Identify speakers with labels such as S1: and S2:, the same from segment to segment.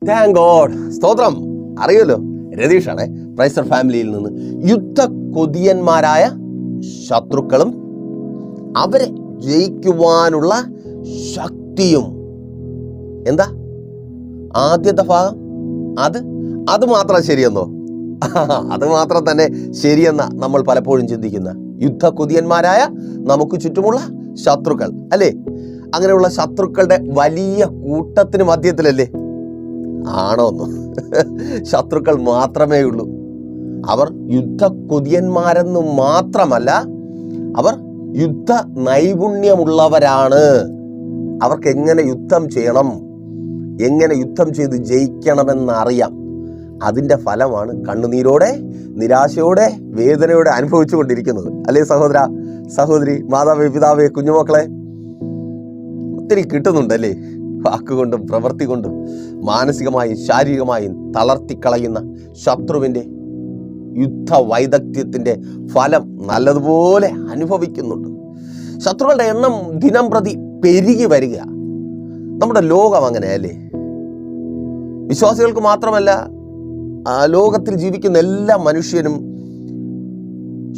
S1: Thank God, സ്തോത്രം. അറിയുമല്ലോ, രതീഷാണ് പ്രൈസർ ഫാമിലിയിൽ നിന്ന്. യുദ്ധ കൊതിയന്മാരായ ശത്രുക്കളും അവരെ ജയിക്കുവാനുള്ള ശക്തിയും. എന്താ ആദ്യത്തെ ഭാഗം? അത് മാത്രം ശരിയെന്നോ? അത് മാത്രം തന്നെ ശരിയെന്ന നമ്മൾ പലപ്പോഴും ചിന്തിക്കുന്ന യുദ്ധ കൊതിയന്മാരായ നമുക്ക് ചുറ്റുമുള്ള ശത്രുക്കൾ അല്ലേ? അങ്ങനെയുള്ള ശത്രുക്കളുടെ വലിയ കൂട്ടത്തിന് മധ്യത്തിലല്ലേ? ആണോന്നോ? ശത്രുക്കൾ മാത്രമേ ഉള്ളൂ. അവർ യുദ്ധ കൊതിയന്മാരെന്ന് മാത്രമല്ല, അവർ യുദ്ധ നൈപുണ്യമുള്ളവരാണ്. അവർക്ക് എങ്ങനെ യുദ്ധം ചെയ്യണം, എങ്ങനെ യുദ്ധം ചെയ്ത് ജയിക്കണമെന്നറിയാം. അതിൻ്റെ ഫലമാണ് കണ്ണുനീരോടെ, നിരാശയോടെ, വേദനയോടെ അനുഭവിച്ചു കൊണ്ടിരിക്കുന്നത് അല്ലേ സഹോദര, സഹോദരി, മാതാവേ, പിതാവേ, കുഞ്ഞുമക്കളെ? ഒത്തിരി കിട്ടുന്നുണ്ടല്ലേ? വാക്കുകൊണ്ടും പ്രവൃത്തി കൊണ്ടും മാനസികമായും ശാരീരികമായും തളർത്തിക്കളയുന്ന ശത്രുവിൻ്റെ യുദ്ധ വൈദഗ്ധ്യത്തിൻ്റെ ഫലം നല്ലതുപോലെ അനുഭവിക്കുന്നുണ്ട്. ശത്രുക്കളുടെ എണ്ണം ദിനം പ്രതി പെരുകി വരിക. നമ്മുടെ ലോകം അങ്ങനെയല്ലേ? വിശ്വാസികൾക്ക് മാത്രമല്ല, ലോകത്തിൽ ജീവിക്കുന്ന എല്ലാ മനുഷ്യരും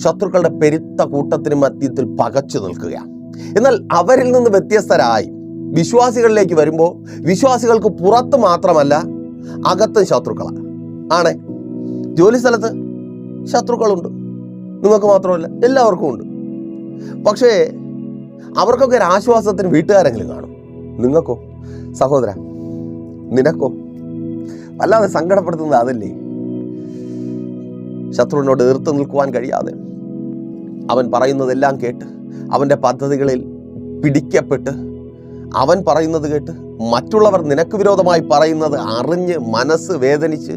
S1: ശത്രുക്കളുടെ പെരുത്ത കൂട്ടത്തിന് മധ്യത്തിൽ പകച്ചു നിൽക്കുക. എന്നാൽ അവരിൽ നിന്ന് വ്യത്യസ്തരായി വിശ്വാസികളിലേക്ക് വരുമ്പോൾ വിശ്വാസികൾക്ക് പുറത്ത് മാത്രമല്ല, അകത്തും ശത്രുക്കളാണ്. ആണേ, ജോലി സ്ഥലത്ത് ശത്രുക്കളുണ്ട്. നിങ്ങൾക്ക് മാത്രമല്ല, എല്ലാവർക്കും ഉണ്ട്. പക്ഷേ അവർക്കൊക്കെ ഒരു ആശ്വാസത്തിന് വീട്ടുകാരെങ്കിലും കാണും. നിങ്ങൾക്കോ സഹോദര, നിനക്കോ? വല്ലാതെ സങ്കടപ്പെടുത്തുന്നത് അതല്ലേ? ശത്രുവിനോട് എതിർത്ത് നിൽക്കുവാൻ കഴിയാതെ, അവൻ പറയുന്നതെല്ലാം കേട്ട്, അവൻ്റെ പദ്ധതികളിൽ പിടിക്കപ്പെട്ട്, അവൻ പറയുന്നത് കേട്ട് മറ്റുള്ളവർ നിനക്ക് വിരോധമായി പറയുന്നത് അറിഞ്ഞ് മനസ്സ് വേദനിച്ച്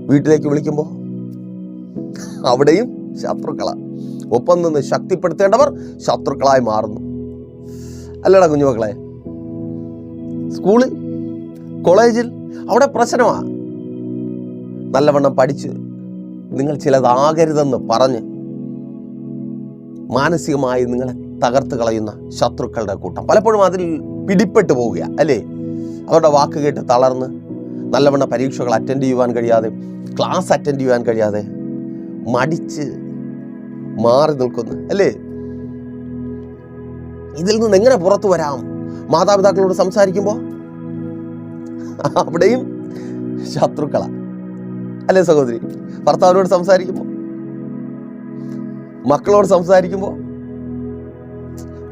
S1: വീട്ടിലേക്ക് വിളിക്കുമ്പോൾ അവിടെയും ശത്രുക്കളാണ്. ഒപ്പം നിന്ന് ശക്തിപ്പെടുത്തേണ്ടവർ ശത്രുക്കളായി മാറുന്നു. അല്ലടാ കുഞ്ഞുമക്കളെ? സ്കൂളിൽ, കോളേജിൽ, അവിടെ പ്രശ്നമാണ്. നല്ലവണ്ണം പഠിച്ച് നിങ്ങൾ ചിലതാകരുതെന്ന് പറഞ്ഞ് മാനസികമായി നിങ്ങളെ തകർത്ത് കളയുന്ന ശത്രുക്കളുടെ കൂട്ടം പലപ്പോഴും അതിൽ പിടിപ്പെട്ടു പോവുക അല്ലേ? അവരുടെ വാക്ക് കേട്ട് തളർന്ന് നല്ലവണ്ണം പരീക്ഷകൾ അറ്റൻഡ് ചെയ്യുവാൻ കഴിയാതെ, ക്ലാസ് അറ്റൻഡ് ചെയ്യുവാൻ കഴിയാതെ മടിച്ച് മാറി നിൽക്കുന്നു അല്ലേ? ഇതിൽ നിന്ന് എങ്ങനെ പുറത്തു വരാം? മാതാപിതാക്കളോട് സംസാരിക്കുമ്പോൾ അവിടെയും ശത്രുക്കളാണ് അല്ലേ സഹോദരി? ഭർത്താവിനോട് സംസാരിക്കുമ്പോൾ, മക്കളോട് സംസാരിക്കുമ്പോൾ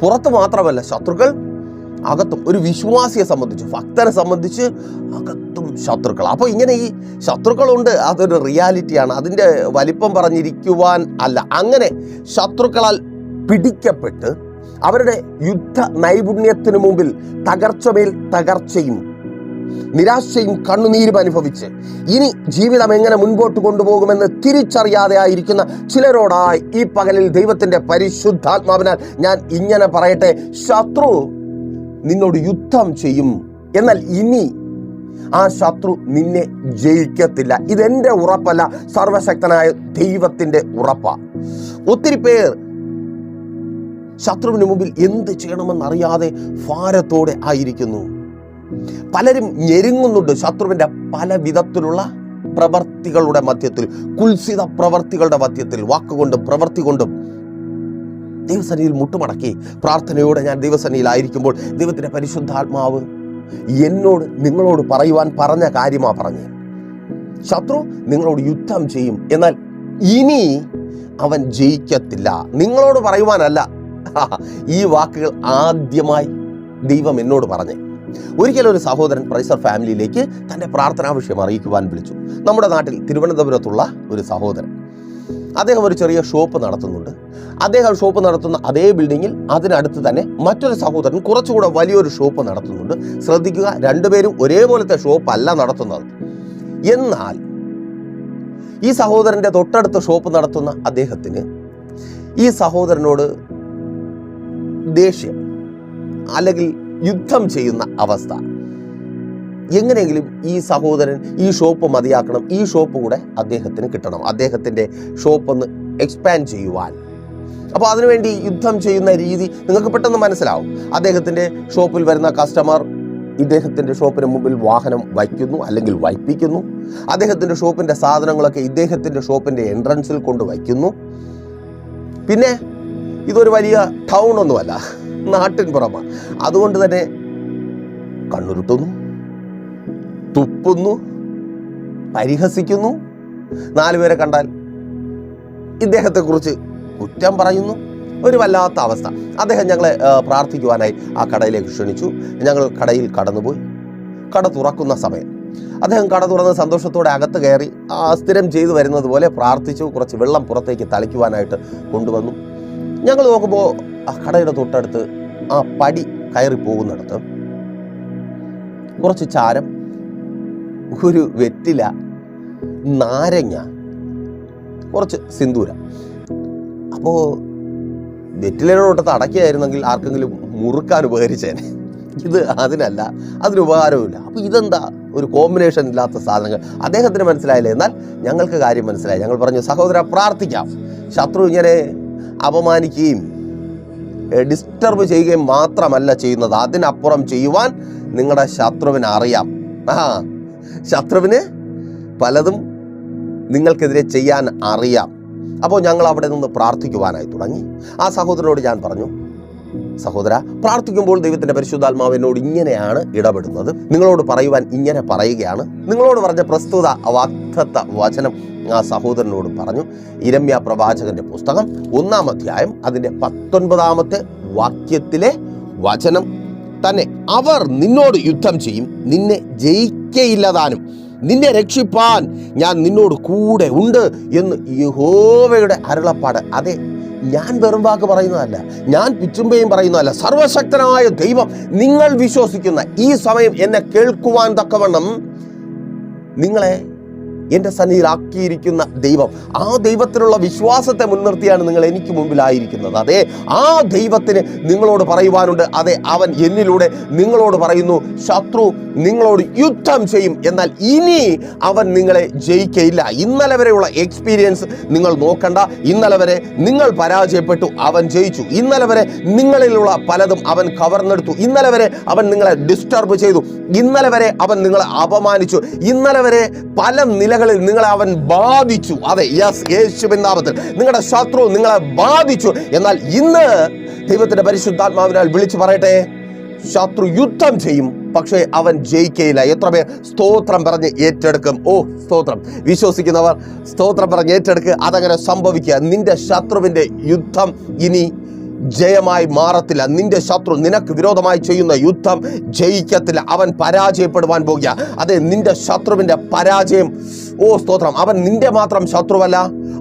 S1: പുറത്ത് മാത്രമല്ല ശത്രുക്കൾ, അകത്തും. ഒരു വിശ്വാസിയെ സംബന്ധിച്ച്, ഭക്തനെ സംബന്ധിച്ച് അകത്തും ശത്രുക്കൾ. അപ്പോൾ ഇങ്ങനെ ഈ ശത്രുക്കളുണ്ട്, അതൊരു റിയാലിറ്റിയാണ്. അതിൻ്റെ വലിപ്പം പറഞ്ഞിരിക്കുവാൻ അല്ല. അങ്ങനെ ശത്രുക്കളാൽ പിടിക്കപ്പെട്ട് അവരുടെ യുദ്ധ നൈപുണ്യത്തിനു മുമ്പിൽ തകർച്ചമേൽ തകർച്ചയും നിരാശയും കണ്ണുനീരും അനുഭവിച്ച് ഇനി ജീവിതം എങ്ങനെ മുൻപോട്ട് കൊണ്ടുപോകുമെന്ന് തിരിച്ചറിയാതെ ആയിരിക്കുന്ന ചിലരോടായി ഈ പകലിൽ ദൈവത്തിൻ്റെ പരിശുദ്ധാത്മാവിനാൽ ഞാൻ ഇങ്ങനെ പറയട്ടെ: ശത്രു നിന്നോട് യുദ്ധം ചെയ്യും, എന്നാൽ ഇനി ആ ശത്രു നിന്നെ ജയിക്കത്തില്ല. ഇതെന്റെ ഉറപ്പല്ല, സർവശക്തനായ ദൈവത്തിൻ്റെ ഉറപ്പാണ്. ഒത്തിരി പേർ ശത്രുവിന് മുമ്പിൽ എന്ത് ചെയ്യണമെന്നറിയാതെ ഭാരത്തോടെ ആയിരിക്കുന്നു. പലരും ഞെരുങ്ങുന്നുണ്ട് ശത്രുവിൻ്റെ പല വിധത്തിലുള്ള പ്രവർത്തികളുടെ മധ്യത്തിൽ, കുൽസിത പ്രവർത്തികളുടെ മധ്യത്തിൽ, വാക്കുകൊണ്ടും പ്രവർത്തി കൊണ്ടും. ദൈവസന്നിധിയിൽ മുട്ടുമടക്കി പ്രാർത്ഥനയോടെ ഞാൻ ദൈവസന്നിധിയിലായിരിക്കുമ്പോൾ ദൈവത്തിൻ്റെ പരിശുദ്ധാത്മാവ് എന്നോട്, നിങ്ങളോട് പറയുവാൻ പറഞ്ഞ കാര്യമാണ് പറഞ്ഞത്. ശത്രു നിങ്ങളോട് യുദ്ധം ചെയ്യും, എന്നാൽ ഇനി അവൻ ജയിക്കത്തില്ല. നിങ്ങളോട് പറയുവാനല്ല, ഈ വാക്കുകൾ ആദ്യമായി ദൈവം എന്നോട് പറഞ്ഞു. ഒരിക്കലും ഒരു സഹോദരൻ പ്രൈസർ ഫാമിലിയിലേക്ക് തൻ്റെ പ്രാർത്ഥനാ വിഷയം അറിയിക്കുവാൻ വിളിച്ചു. നമ്മുടെ നാട്ടിൽ തിരുവനന്തപുരത്തുള്ള ഒരു സഹോദരൻ, അദ്ദേഹം ഒരു ചെറിയ ഷോപ്പ് നടത്തുന്നുണ്ട്. അദ്ദേഹം ഷോപ്പ് നടത്തുന്ന അതേ ബിൽഡിങ്ങിൽ അതിനടുത്ത് തന്നെ മറ്റൊരു സഹോദരൻ കുറച്ചുകൂടെ വലിയൊരു ഷോപ്പ് നടത്തുന്നുണ്ട്. ശ്രദ്ധിക്കുക, രണ്ടുപേരും ഒരേപോലത്തെ ഷോപ്പ് അല്ല നടത്തുന്നത്. എന്നാൽ ഈ സഹോദരൻ്റെ തൊട്ടടുത്ത ഷോപ്പ് നടത്തുന്ന അദ്ദേഹത്തിന് ഈ സഹോദരനോട് ദേഷ്യം അല്ലെങ്കിൽ യുദ്ധം ചെയ്യുന്ന അവസ്ഥ. എങ്ങനെയെങ്കിലും ഈ സഹോദരൻ ഈ ഷോപ്പ് മതിയാക്കണം, ഈ ഷോപ്പ് കൂടെ അദ്ദേഹത്തിന് കിട്ടണം, അദ്ദേഹത്തിൻ്റെ ഷോപ്പൊന്ന് എക്സ്പാൻഡ് ചെയ്യുവാൻ. അപ്പോൾ അതിനുവേണ്ടി യുദ്ധം ചെയ്യുന്ന രീതി നിങ്ങൾക്ക് പെട്ടെന്ന് മനസ്സിലാവും. അദ്ദേഹത്തിൻ്റെ ഷോപ്പിൽ വരുന്ന കസ്റ്റമർ ഇദ്ദേഹത്തിൻ്റെ ഷോപ്പിന് മുമ്പിൽ വാഹനം വയ്ക്കുന്നു, അല്ലെങ്കിൽ വയ്പ്പിക്കുന്നു. അദ്ദേഹത്തിൻ്റെ ഷോപ്പിൻ്റെ സാധനങ്ങളൊക്കെ ഇദ്ദേഹത്തിൻ്റെ ഷോപ്പിൻ്റെ എൻട്രൻസിൽ കൊണ്ട് വയ്ക്കുന്നു. പിന്നെ ഇതൊരു വലിയ ടൗൺ ഒന്നുമല്ല, നാട്ടിൻപുറമാണ്. അതുകൊണ്ട് തന്നെ കണ്ണുരുട്ടുന്നു, തുപ്പുന്നു, പരിഹസിക്കുന്നു. 4 പേരെ കണ്ടാൽ ഇദ്ദേഹത്തെക്കുറിച്ച് കുറ്റം പറയുന്നു. ഒരു വല്ലാത്ത അവസ്ഥ. അദ്ദേഹം ഞങ്ങളെ പ്രാർത്ഥിക്കുവാനായി ആ കടയിലേക്ക് ക്ഷണിച്ചു. ഞങ്ങൾ കടയിൽ കടന്നുപോയി. കട തുറക്കുന്ന സമയം അദ്ദേഹം കട തുറന്ന് സന്തോഷത്തോടെ അകത്ത് കയറി സ്ഥിരം ചെയ്തു വരുന്നത് പോലെ പ്രാർത്ഥിച്ചു. കുറച്ച് വെള്ളം പുറത്തേക്ക് തളിക്കുവാനായിട്ട് കൊണ്ടുവന്നു. ഞങ്ങൾ നോക്കുമ്പോൾ ആ കടയുടെ തൊട്ടടുത്ത് ആ പടി കയറി പോകുന്നിടത്ത് കുറച്ച് ചാരം, ഒരു വെറ്റില, നാരങ്ങ, കുറച്ച് സിന്ദൂരം. അപ്പോൾ വെറ്റിലയുടെ തൊട്ടത്ത് അടയ്ക്കായിരുന്നെങ്കിൽ ആർക്കെങ്കിലും മുറുക്കാൻ ഉപകരിച്ചേനെ. ഇത് അതിനല്ല, അതിന് ഉപകാരവുമില്ല. അപ്പോൾ ഇതെന്താ ഒരു കോമ്പിനേഷൻ ഇല്ലാത്ത സാധനങ്ങൾ? അദ്ദേഹത്തിന് മനസ്സിലായില്ല. എന്നാൽ ഞങ്ങൾക്ക് കാര്യം മനസ്സിലായി. ഞങ്ങൾ പറഞ്ഞു, സഹോദര പ്രാർത്ഥിക്കാം. ശത്രു ഇങ്ങനെ അപമാനിക്കുകയും ഡിസ്റ്റർബ് ചെയ്യുകയും മാത്രമല്ല ചെയ്യുന്നത്, അതിനപ്പുറം ചെയ്യുവാൻ നിങ്ങളുടെ ശത്രുവിന് അറിയാം. ശത്രുവിന് പലതും നിങ്ങൾക്കെതിരെ ചെയ്യാൻ അറിയാം. അപ്പോൾ ഞങ്ങൾ അവിടെ നിന്ന് പ്രാർത്ഥിക്കുവാനായി തുടങ്ങി. ആ സഹോദരനോട് ഞാൻ പറഞ്ഞു, സഹോദര, പ്രാർത്ഥിക്കുമ്പോൾ ദൈവത്തിൻ്റെ പരിശുദ്ധാത്മാവ് എന്നോട് ഇങ്ങനെയാണ് ഇടപെടുന്നത്, നിങ്ങളോട് പറയുവാൻ ഇങ്ങനെ പറയുകയാണ്. നിങ്ങളോട് പറഞ്ഞ പ്രസ്തുത വാഗ്ദത്ത വചനം ആ സഹോദരനോടും പറഞ്ഞു. യിരെമ്യാ പ്രവാചകന്റെ പുസ്തകം 1-ാം അധ്യായം അതിൻ്റെ 19-ാമത്തെ വാക്യത്തിലെ വചനം തന്നെ. അവർ നിന്നോട് യുദ്ധം ചെയ്യും, നിന്നെ ജയിക്കയില്ലതാനും, നിന്നെ രക്ഷിപ്പാൻ ഞാൻ നിന്നോട് കൂടെ ഉണ്ട് എന്ന് യഹോവയുടെ അരുളപ്പാട്. അതെ, ഞാൻ വെറും വാക്ക് പറയുന്നതല്ല, ഞാൻ പിച്ചുമ്പയും പറയുന്നതല്ല. സർവശക്തനായ ദൈവം, നിങ്ങൾ വിശ്വസിക്കുന്ന ഈ സമയം എന്നെ കേൾക്കുവാൻ തക്കവണ്ണം നിങ്ങളെ എൻ്റെ സന്നിധിയിലാക്കിയിരിക്കുന്ന ദൈവം, ആ ദൈവത്തിലുള്ള വിശ്വാസത്തെ മുൻനിർത്തിയാണ് നിങ്ങൾ എനിക്ക് മുമ്പിലായിരിക്കുന്നത്. അതെ, ആ ദൈവത്തിന് നിങ്ങളോട് പറയുവാനുണ്ട്. അതെ, അവൻ എന്നിലൂടെ നിങ്ങളോട് പറയുന്നു, ശത്രു നിങ്ങളോട് യുദ്ധം ചെയ്യും, എന്നാൽ ഇനി അവൻ നിങ്ങളെ ജയിക്കയില്ല. ഇന്നലെ വരെയുള്ള എക്സ്പീരിയൻസ് നിങ്ങൾ നോക്കണ്ട. ഇന്നലെ വരെ നിങ്ങൾ പരാജയപ്പെട്ടു, അവൻ ജയിച്ചു. ഇന്നലെ വരെ നിങ്ങളിലുള്ള പലതും അവൻ കവർന്നെടുത്തു. ഇന്നലെ വരെ അവൻ നിങ്ങളെ ഡിസ്റ്റർബ് ചെയ്തു. ഇന്നലെ വരെ അവൻ നിങ്ങളെ അപമാനിച്ചു. ഇന്നലെ വരെ പല നിലകളിൽ നിങ്ങളെ അവൻ ബാധിച്ചു. അതെ, യെസ്, യേശുവിൻ നാമത്തിൽ നിങ്ങളുടെ ശത്രു നിങ്ങളെ ബാധിച്ചു. എന്നാൽ ഇന്ന് ദൈവത്തിന്റെ പരിശുദ്ധാത്മാവിനാൽ വിളിച്ചു പറയട്ടെ, ശത്രു യുദ്ധം ചെയ്യും, പക്ഷേ അവൻ ജയിക്കയില്ല. എത്ര പേർ സ്തോത്രം പറഞ്ഞ് ഏറ്റെടുക്കും? ഓ സ്തോത്രം! വിശ്വസിക്കുന്നവർ സ്തോത്രം പറഞ്ഞ് ഏറ്റെടുക്കുക. അതങ്ങനെ സംഭവിക്കുക. നിന്റെ ശത്രുവിന്റെ യുദ്ധം ഇനി ജയമായി മാറത്തില്ല. നിന്റെ ശത്രു നിനക്ക് വിരോധമായി ചെയ്യുന്ന യുദ്ധം ജയിക്കത്തില്ല. അവൻ പരാജയപ്പെടുവാൻ പോകുക. അതെ, നിന്റെ ശത്രുവിന്റെ പരാജയം, ഓ സ്തോത്രം! അവൻ നിന്റെ മാത്രം ശത്രുവല്ല,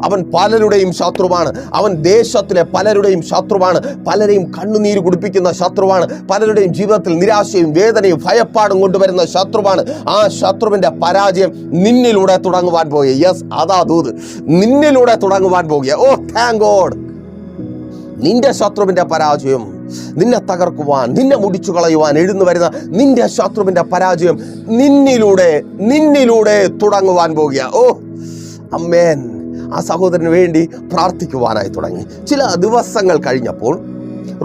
S1: അവൻ പലരുടെയും ശത്രുവാണ്. അവൻ ദേശത്തിലെ പലരുടെയും ശത്രുവാണ്. പലരെയും കണ്ണുനീര് കുടിപ്പിക്കുന്ന ശത്രുവാണ്. പലരുടെയും ജീവിതത്തിൽ നിരാശയും വേദനയും ഭയപ്പാടും കൊണ്ടുവരുന്ന ശത്രുവാണ്. ആ ശത്രുവിന്റെ പരാജയം നിന്നിലൂടെ തുടങ്ങുവാൻ പോകുക. യെസ്, അതാ ദൂത്, നിന്നിലൂടെ തുടങ്ങുവാൻ പോകുക. ഓ താങ്ക് ഗോഡ്! നിന്റെ ശത്രുവിന്റെ പരാജയം, നിന്നെ തകർക്കുവാൻ, നിന്നെ മുടിച്ചു കളയുവാൻ എഴുന്നു വരുന്ന നിന്റെ ശത്രുവിന്റെ പരാജയം നിന്നിലൂടെ തുടങ്ങുവാൻ പോകുക. ഓ അമ്മേൻ! ആ സഹോദരന് വേണ്ടി പ്രാർത്ഥിക്കുവാനായി തുടങ്ങി. ചില ദിവസങ്ങൾ കഴിഞ്ഞപ്പോൾ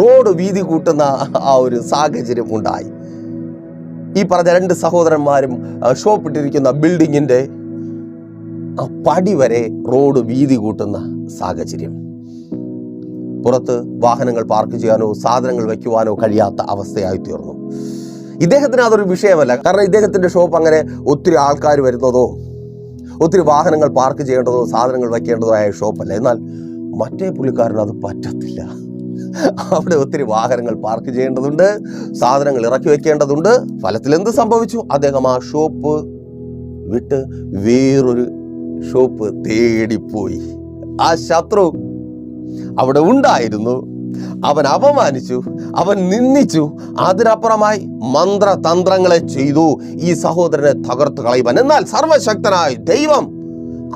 S1: റോഡ് വീതി കൂട്ടുന്ന ആ ഒരു സാഹചര്യം ഉണ്ടായി. ഈ പറഞ്ഞ 2 സഹോദരന്മാരും ഷോപ്പിട്ടിരിക്കുന്ന ബിൽഡിങ്ങിന്റെ പടി വരെ റോഡ് വീതി കൂട്ടുന്ന സാഹചര്യം. പുറത്ത് വാഹനങ്ങൾ പാർക്ക് ചെയ്യാനോ സാധനങ്ങൾ വയ്ക്കുവാനോ കഴിയാത്ത അവസ്ഥയായി തീർന്നു. ഇദ്ദേഹത്തിന് അതൊരു വിഷയമല്ല. കാരണം ഇദ്ദേഹത്തിൻ്റെ ഷോപ്പ് അങ്ങനെ ഒത്തിരി ആൾക്കാർ വരുന്നതോ ഒത്തിരി വാഹനങ്ങൾ പാർക്ക് ചെയ്യേണ്ടതോ സാധനങ്ങൾ വയ്ക്കേണ്ടതോ ആയ ഷോപ്പല്ല. എന്നാൽ മറ്റേ പുള്ളിക്കാരന് അത് പറ്റത്തില്ല. അവിടെ ഒത്തിരി വാഹനങ്ങൾ പാർക്ക് ചെയ്യേണ്ടതുണ്ട്, സാധനങ്ങൾ ഇറക്കി വയ്ക്കേണ്ടതുണ്ട്. ഫലത്തിൽ എന്ത് സംഭവിച്ചു? അദ്ദേഹം ആ ഷോപ്പ് വിട്ട് വേറൊരു ഷോപ്പ് തേടിപ്പോയി. ആ ശത്രു അവിടെ ഉണ്ടായിരുന്നു. അവൻ അപമാനിച്ചു, അവൻ നിന്ദിച്ചു, അതിനപ്പുറമായി മന്ത്രതന്ത്രങ്ങളെ ചെയ്തു ഈ സഹോദരനെ തകർത്ത് കളയുവാൻ. എന്നാൽ സർവശക്തനായ ദൈവം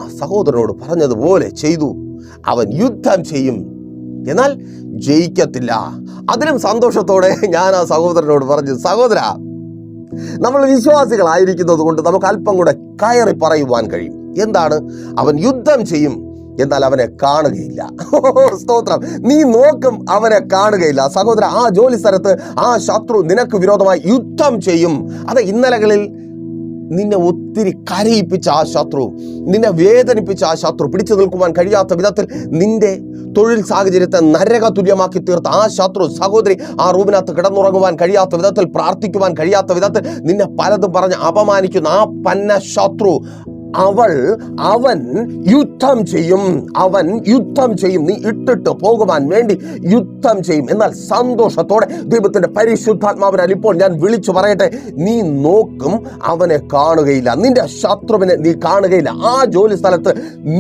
S1: ആ സഹോദരനോട് പറഞ്ഞതുപോലെ ചെയ്തു. അവൻ യുദ്ധം ചെയ്യും, എന്നാൽ ജയിക്കത്തില്ല. അതിലും സന്തോഷത്തോടെ ഞാൻ ആ സഹോദരനോട് പറഞ്ഞു, സഹോദര, നമ്മൾ വിശ്വാസികളായിരിക്കുന്നത് കൊണ്ട് നമുക്ക് അല്പം കൂടെ കയറി പറയുവാൻ കഴിയും. എന്താണ്? അവൻ യുദ്ധം ചെയ്യും, എന്നാൽ അവനെ കാണുകയില്ല. സ്തോത്രം. നീ നോക്കും, അവനെ കാണുകയില്ല. സഹോദര, ആ ജോലി സ്ഥലത്ത് ആ ശത്രു നിനക്ക് വിരോധമായി യുദ്ധം ചെയ്യും. അത് ഇന്നലകളിൽ നിന്നെ ഒത്തിരി കരയിപ്പിച്ച ആ ശത്രു, നിന്നെ വേദനിപ്പിച്ച ആ ശത്രു, പിടിച്ചു നിൽക്കുവാൻ കഴിയാത്ത വിധത്തിൽ നിന്റെ തൊഴിൽ സാഹചര്യത്തെ നരക തുല്യമാക്കി തീർത്ത ആ ശത്രു, സഹോദരി, ആ റൂമിനകത്ത് കിടന്നുറങ്ങുവാൻ കഴിയാത്ത വിധത്തിൽ, പ്രാർത്ഥിക്കുവാൻ കഴിയാത്ത വിധത്തിൽ നിന്നെ പലതും പറഞ്ഞ് അപമാനിക്കുന്ന ആ പന്ന ശത്രു, അവൻ യുദ്ധം ചെയ്യും. അവൻ യുദ്ധം ചെയ്യും. നീ ഇട്ടിട്ട് പോകുവാൻ വേണ്ടി യുദ്ധം ചെയ്യും. എന്നാൽ സന്തോഷത്തോടെ ദൈവത്തിന്റെ പരിശുദ്ധാത്മാവിനാൽ ഇപ്പോൾ ഞാൻ വിളിച്ചു പറയട്ടെ, നീ നോക്കും, അവനെ കാണുകയില്ല. നിന്റെ ശത്രുവിനെ നീ കാണുകയില്ല. ആ ജോലി സ്ഥലത്ത്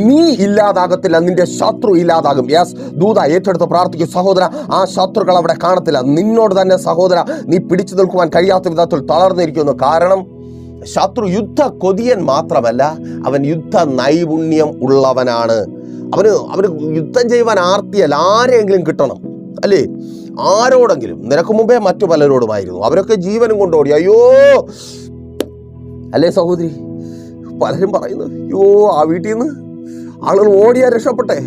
S1: നീ ഇല്ലാതാകത്തില്ല, നിന്റെ ശത്രു ഇല്ലാതാകും. യെസ്, ദൂത ഏറ്റെടുത്ത് പ്രാർത്ഥിക്കും. സഹോദര, ആ ശത്രുക്കൾ അവിടെ കാണത്തില്ല. നിന്നോട് തന്നെ സഹോദര, നീ പിടിച്ചു നിൽക്കുവാൻ കഴിയാത്ത വിധത്തിൽ തളർന്നിരിക്കുന്നു. കാരണം ശത്രു യുദ്ധ കൊതിയൻ മാത്രമല്ല, അവൻ യുദ്ധ നൈപുണ്യം ഉള്ളവനാണ്. അവന് യുദ്ധം ചെയ്യുവാൻ ആർത്തിയല്ല, ആരെങ്കിലും കിട്ടണം, അല്ലേ? ആരോടെങ്കിലും. നിനക്ക് മുമ്പേ മറ്റു പലരോടുമായിരുന്നു. അവരൊക്കെ ജീവനും കൊണ്ടോടി. അയ്യോ, അല്ലേ സഹോദരി? പലരും പറയുന്നത്, അയ്യോ, ആ വീട്ടിൽ നിന്ന് ആളുകൾ ഓടിയാ രക്ഷപ്പെട്ടെ.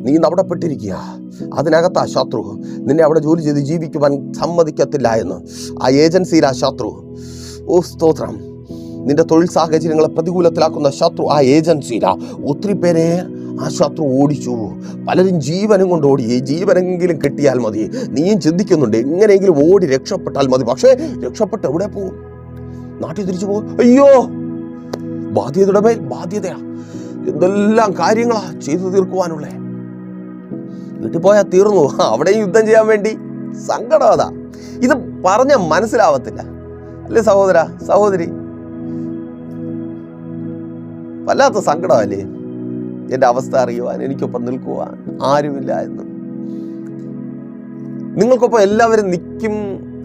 S1: നീ അവിടെ പെട്ടിരിക്കുക. അതിനകത്ത് ആ ശത്രു നിന്നെ അവിടെ ജോലി ചെയ്ത് ജീവിക്കുവാൻ സമ്മതിക്കത്തില്ല എന്ന്. ആ ഏജൻസിയിൽ ആ ശത്രു, ഓ സ്തോത്രം, നിന്റെ തൊഴിൽ സാഹചര്യങ്ങളെ പ്രതികൂലത്തിലാക്കുന്ന ശത്രു ആ ഏജൻസിയിലാ. ഒത്തിരി പേരെ ആ ശത്രു ഓടിച്ചു. പലരും ജീവനും കൊണ്ട് ഓടി. ജീവനെങ്കിലും കിട്ടിയാൽ മതി. നീയും ചിന്തിക്കുന്നുണ്ട്, എങ്ങനെയെങ്കിലും ഓടി രക്ഷപ്പെട്ടാൽ മതി. പക്ഷേ രക്ഷപ്പെട്ട് എവിടെ പോകും? നാട്ടിൽ തിരിച്ചു പോകും. അയ്യോ, ബാധ്യതയുടെ മേൽ ബാധ്യതയാ. എന്തെല്ലാം കാര്യങ്ങളാ ചെയ്തു തീർക്കുവാനുള്ളേ. വീട്ടിൽ പോയാൽ തീർന്നു. അവിടെയും യുദ്ധം ചെയ്യാൻ വേണ്ടി സങ്കടം. അതാ ഇത് പറഞ്ഞ മനസ്സിലാവത്തില്ല, അല്ലേ സഹോദര, സഹോദരി? വല്ലാത്ത സങ്കടമല്ലേ എൻ്റെ അവസ്ഥ അറിയുവാൻ, എനിക്കൊപ്പം നിൽക്കുവാൻ ആരുമില്ല എന്ന്. നിങ്ങൾക്കൊപ്പം എല്ലാവരും നിൽക്കും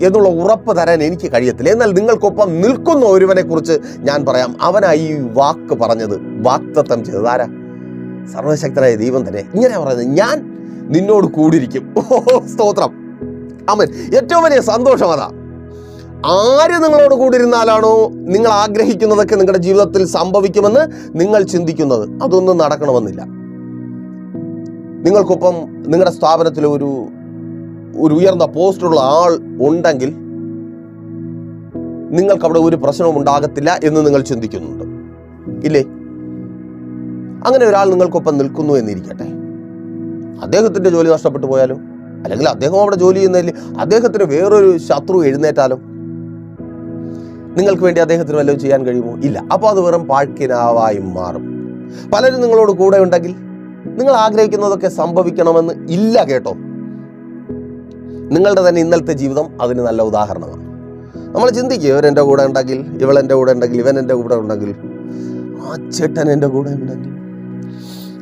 S1: എന്നുള്ള ഉറപ്പ് തരാൻ എനിക്ക് കഴിയത്തില്ല. എന്നാൽ നിങ്ങൾക്കൊപ്പം നിൽക്കുന്ന ഒരുവനെ കുറിച്ച് ഞാൻ പറയാം. അവനായി ഈ വാക്ക് പറഞ്ഞത്, വാഗ്ദത്തം ചെയ്തത് ആരാ? സർവശക്തനായ ദൈവം തന്നെ. ഇങ്ങനെ പറയുന്നത്, ഞാൻ നിന്നോട് കൂടിയിരിക്കും. സ്തോത്രം, ആമേൻ. ഏറ്റവും വലിയ സന്തോഷം അതാ. ആര് നിങ്ങളോട് കൂടിയിരുന്നാലാണോ നിങ്ങൾ ആഗ്രഹിക്കുന്നതൊക്കെ നിങ്ങളുടെ ജീവിതത്തിൽ സംഭവിക്കുമെന്ന് നിങ്ങൾ ചിന്തിക്കുന്നത്, അതൊന്നും നടക്കണമെന്നില്ല. നിങ്ങൾക്കൊപ്പം നിങ്ങളുടെ സ്ഥാപനത്തിൽ ഒരു ഉയർന്ന പോസ്റ്റുള്ള ആൾ ഉണ്ടെങ്കിൽ നിങ്ങൾക്ക് അവിടെ ഒരു പ്രശ്നവും ഉണ്ടാകത്തില്ല എന്ന് നിങ്ങൾ ചിന്തിക്കുന്നുണ്ട്, ഇല്ലേ? അങ്ങനെ ഒരാൾ നിങ്ങൾക്കൊപ്പം നിൽക്കുന്നു എന്നിരിക്കട്ടെ. അദ്ദേഹത്തിന്റെ ജോലി നഷ്ടപ്പെട്ടു പോയാലോ, അല്ലെങ്കിൽ അദ്ദേഹം അവിടെ ജോലി ചെയ്യുന്നതിൽ അദ്ദേഹത്തിന് വേറൊരു ശത്രു എഴുന്നേറ്റാലോ, നിങ്ങൾക്ക് വേണ്ടി അദ്ദേഹത്തിന് വല്ലതും ചെയ്യാൻ കഴിയുമോ? ഇല്ല. അപ്പോൾ അത് വെറും പാഴ്ക്കിനാവായി മാറും. പലരും നിങ്ങളോട് കൂടെ ഉണ്ടെങ്കിൽ നിങ്ങൾ ആഗ്രഹിക്കുന്നതൊക്കെ സംഭവിക്കണമെന്ന് ഇല്ല, കേട്ടോ. നിങ്ങളുടെ തന്നെ ഇന്നലത്തെ ജീവിതം അതിന് നല്ല ഉദാഹരണമാണ്. നമ്മൾ ചിന്തിക്കുക, ഇവരെൻ്റെ കൂടെ ഉണ്ടെങ്കിൽ, ഇവളെൻ്റെ കൂടെ ഉണ്ടെങ്കിൽ, ഇവൻ എൻ്റെ കൂടെ ഉണ്ടെങ്കിൽ, ആ ചേട്ടൻ എൻ്റെ കൂടെ ഉണ്ടെങ്കിൽ,